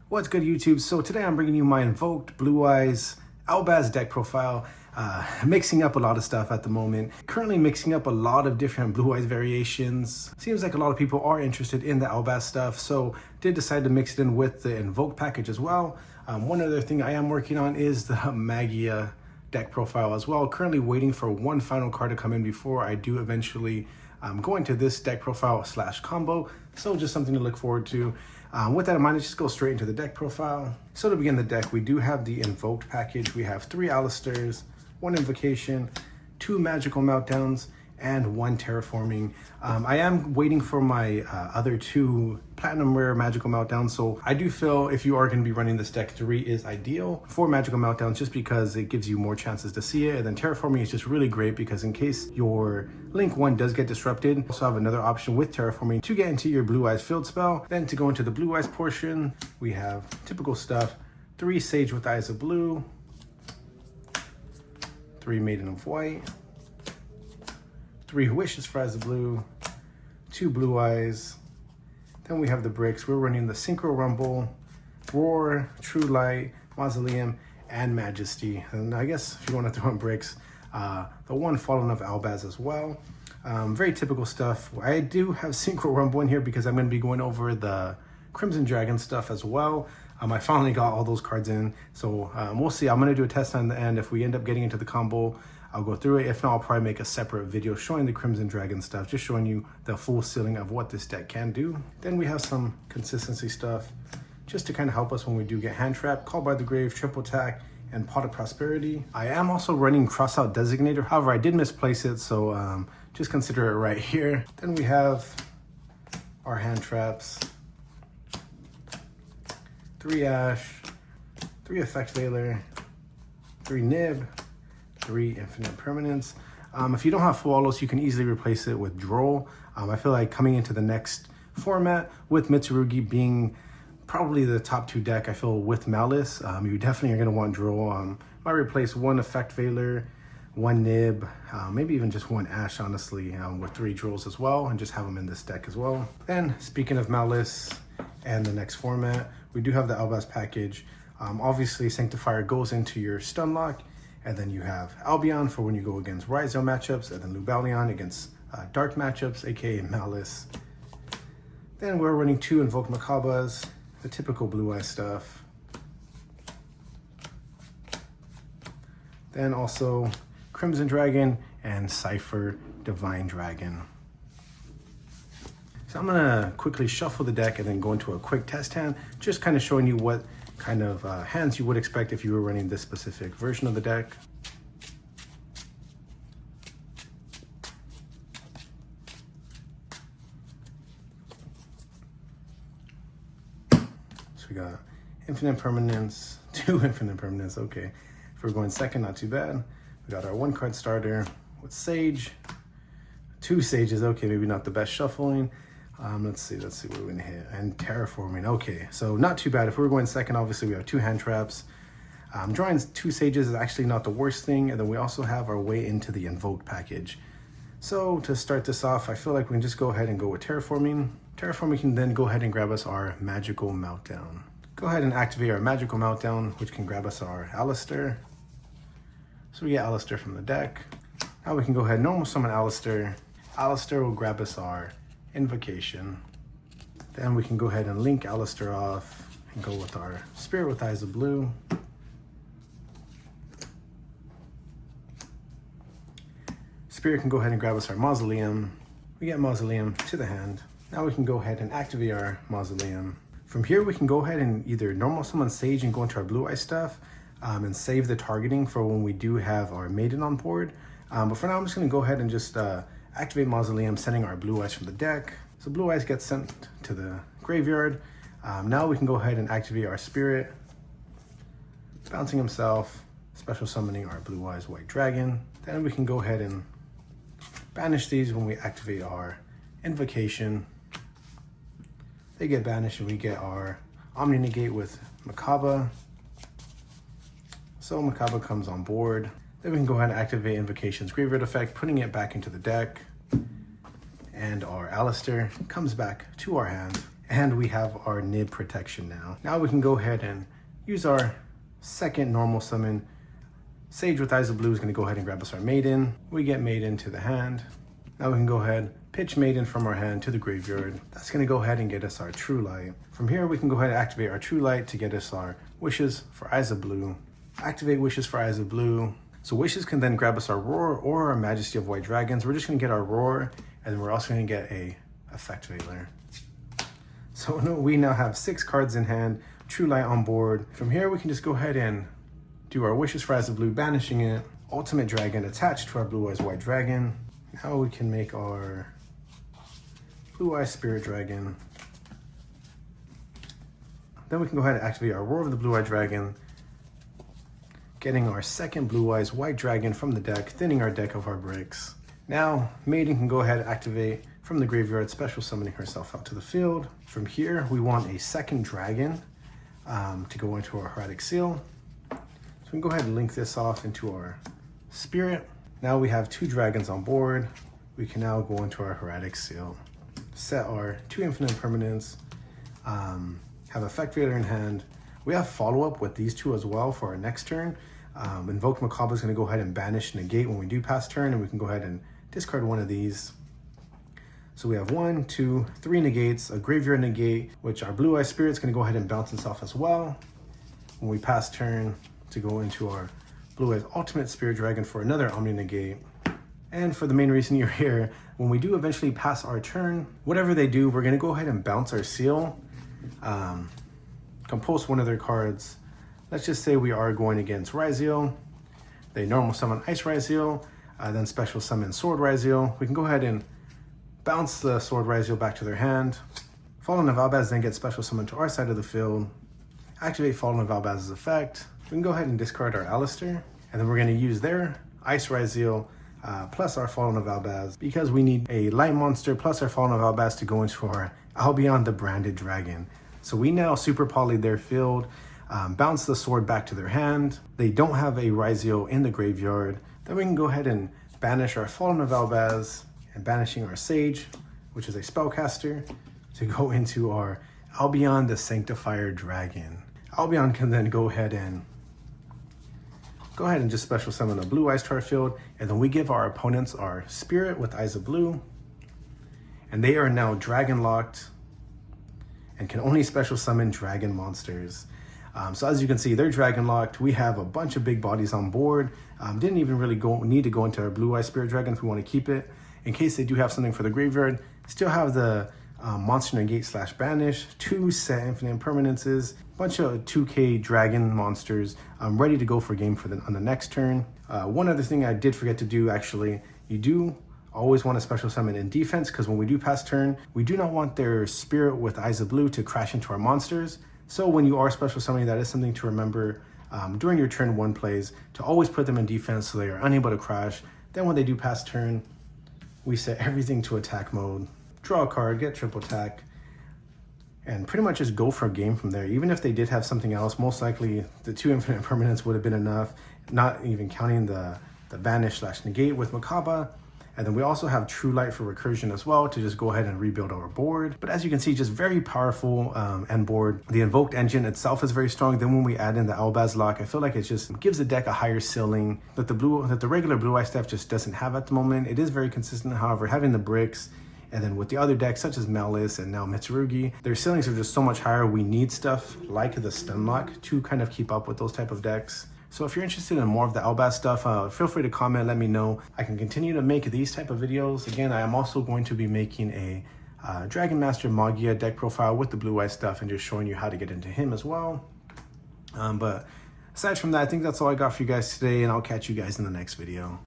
What's good, YouTube? So today I'm bringing you my Invoked Albaz deck profile. Mixing up a lot of stuff at the moment. Currently mixing up a lot of different Blue Eyes variations. Seems like a lot of people are interested in the Albaz stuff, so did decide to mix it in with the Invoked package as well. One other thing I am working on is the Magia deck profile as well. Currently waiting for one final card to come in before I do eventually go into this deck profile / combo. So just something to look forward to. With that in mind, let's just go straight into the deck profile. So to begin the deck, we do have the Invoked package. We have 3 Aleisters, 1 Invocation, 2 Magical Meltdowns, and 1 Terraforming. I am waiting for my other 2 Platinum Rare Magical Meltdowns, so I do feel if you are going to be running this deck, 3 is ideal for Magical Meltdowns just because it gives you more chances to see it, and then Terraforming is just really great because in case your Link 1 does get disrupted, you also have another option with Terraforming to get into your Blue Eyes field spell. Then to go into the Blue Eyes portion, we have typical stuff, 3 Sage with Eyes of Blue, 3 Maiden of White, 3 Wishes for Eyes of Blue, 2 Blue Eyes. Then we have the bricks. We're running the Synchro Rumble, Roar, True Light, Mausoleum, and Majesty. And I guess if you want to throw in bricks, the 1 Fallen of Albaz as well. Very typical stuff. I do have Synchro Rumble in here because I'm going to be going over the Crimson Dragon stuff as well. I finally got all those cards in, so we'll see. I'm going to do a test on the end. If we end up getting into the combo, I'll go through it. If not, I'll probably make a separate video showing the Crimson Dragon stuff, just showing you the full ceiling of what this deck can do. Then we have some consistency stuff, just to kind of help us when we do get hand trapped, Call by the Grave, Triple Attack, and Pot of Prosperity. I am also running Crossout Designator. However, I did misplace it, so just consider it right here. Then we have our hand traps. 3 Ash, 3 Effect Veiler, 3 Nib, 3 Infinite Impermanence. If you don't have Flawless, you can easily replace it with Droll. I feel like coming into the next format with Mitsurugi being probably the top 2 deck, I feel with Malice, you definitely are going to want Droll. Might replace 1 Effect Veiler, 1 Nib, maybe even just 1 Ash, honestly, with 3 Drolls as well, and just have them in this deck as well. Then, speaking of Malice and the next format, we do have the Albaz package. Obviously, Sanctifier goes into your stun lock, and then you have Albion for when you go against Rizzo matchups, and then Lubalion against Dark matchups, aka Malice. Then we're running 2 Invoked Mechabas, the typical Blue Eye stuff. Then also Crimson Dragon and Cypher Divine Dragon. So I'm gonna quickly shuffle the deck and then go into a quick test hand, just kind of showing you what kind of hands you would expect if you were running this specific version of the deck. So we got Infinite Impermanence, 2 Infinite Impermanence, okay. If we're going second, not too bad. We got our 1 card starter with Sage, 2 Sages, okay, maybe not the best shuffling. Let's see what we're gonna hit. And Terraforming, okay, so not too bad. If we were going second, obviously we have 2 hand traps. Drawing 2 Sages is actually not the worst thing, and then we also have our way into the Invoked package. So to start this off, I feel like we can just go ahead and go with Terraforming. Terraforming can then go ahead and grab us our Magical Meltdown. Go ahead and activate our Magical Meltdown, which can grab us our Aleister. So we get Aleister from the deck. Now we can go ahead and normal summon Aleister. Aleister will grab us our Invocation. Then we can go ahead and link Aleister off and go with our Spirit with Eyes of Blue. Spirit can go ahead and grab us our Mausoleum. We get Mausoleum to the hand. Now we can go ahead and activate our Mausoleum. From here we can go ahead and either normal summon Sage and go into our Blue Eye stuff and save the targeting for when we do have our Maiden on board. But for now I'm just going to go ahead and just activate Mausoleum, sending our Blue Eyes from the deck. So Blue Eyes gets sent to the graveyard. Now we can go ahead and activate our Spirit, bouncing himself, special summoning our Blue Eyes White Dragon. Then we can go ahead and banish these when we activate our Invocation. They get banished and we get our Omni Negate with Mechaba. So Mechaba comes on board. Then we can go ahead and activate Invocation's Graveyard effect, putting it back into the deck. And our Aleister comes back to our hand. And we have our nib protection now. Now we can go ahead and use our second normal summon. Sage with Eyes of Blue is going to go ahead and grab us our Maiden. We get Maiden to the hand. Now we can go ahead, pitch Maiden from our hand to the graveyard. That's going to go ahead and get us our True Light. From here we can go ahead and activate our True Light to get us our Wishes for Eyes of Blue. Activate Wishes for Eyes of Blue. So Wishes can then grab us our Roar or our Majesty of White Dragons. We're just going to get our Roar, and then we're also going to get a Effect Veiler. So we now have 6 cards in hand, True Light on board. From here we can just go ahead and do our Wishes for Eyes of Blue, banishing it. Ultimate Dragon attached to our Blue Eyes White Dragon. Now we can make our Blue Eyes Spirit Dragon. Then we can go ahead and activate our Roar of the Blue Eyed Dragon, getting our second Blue Eyes White Dragon from the deck, thinning our deck of our bricks. Now Maiden can go ahead and activate from the graveyard, special summoning herself out to the field. From here we want a second dragon to go into our Hieratic Seal. So we can go ahead and link this off into our Spirit. Now we have 2 dragons on board. We can now go into our Hieratic Seal. Set our 2 Infinite Impermanence. Have Effect Veiler in hand. We have follow-up with these 2 as well for our next turn. Invoked Mechaba is going to go ahead and banish negate when we do pass turn, and we can go ahead and discard one of these. So we have 1, 2, 3 negates, a graveyard negate, which our Blue Eye Spirit is going to go ahead and bounce this off as well when we pass turn, to go into our Blue Eyes Ultimate Spirit Dragon for another Omni negate. And for the main reason you're here, when we do eventually pass our turn, whatever they do, we're going to go ahead and bounce our seal, compulse one of their cards. Let's just say we are going against Ryzeal. They normal summon Ice Ryzeal, then special summon Sword Ryzeal. We can go ahead and bounce the Sword Ryzeal back to their hand. Fallen of Albaz then gets special summoned to our side of the field. Activate Fallen of Albaz's effect. We can go ahead and discard our Aleister, and then we're going to use their Ice Ryzeal plus our Fallen of Albaz, because we need a light monster plus our Fallen of Albaz to go into our Albion the Branded Dragon. So we now super poly their field, bounce the sword back to their hand. They don't have a Ryzeal in the graveyard. Then we can go ahead and banish our Fallen of Albaz, and banishing our Sage, which is a spellcaster, to go into our Albion the Sanctifier Dragon. Albion can then go ahead and just special summon a Blue Eyes to our field, and then we give our opponents our Spirit with Eyes of Blue, and they are now dragon locked and can only special summon dragon monsters. So as you can see, they're dragon locked. We have a bunch of big bodies on board. Didn't even really need to go into our Blue Eyes Spirit Dragon if we want to keep it. In case they do have something for the graveyard, still have the monster negate / banish, 2 set Infinite Impermanences, bunch of 2k dragon monsters ready to go for game on the next turn. One other thing I did forget to do, actually, you do always want to special summon in defense, because when we do pass turn, we do not want their Spirit with Eyes of Blue to crash into our monsters. So when you are special summoning, that is something to remember during your turn 1 plays, to always put them in defense so they are unable to crash. Then when they do pass turn, we set everything to attack mode, draw a card, get triple attack, and pretty much just go for a game from there. Even if they did have something else, most likely the 2 Infinite Impermanence would have been enough, not even counting the banish / negate with Mechaba. And then we also have True Light for recursion as well, to just go ahead and rebuild our board. But as you can see, just very powerful end board. The Invoked engine itself is very strong. Then when we add in the Albaz lock, I feel like it just gives the deck a higher ceiling that the regular Blue Eye stuff just doesn't have at the moment. It is very consistent, however, having the bricks, and then with the other decks such as Banlist and now Mitsurugi, their ceilings are just so much higher. We need stuff like the Stun Lock to kind of keep up with those type of decks. So if you're interested in more of the Albaz stuff, feel free to comment, let me know. I can continue to make these type of videos. Again, I am also going to be making a Dragon Master Magia deck profile with the Blue Eye stuff, and just showing you how to get into him as well. But aside from that, I think that's all I got for you guys today, and I'll catch you guys in the next video.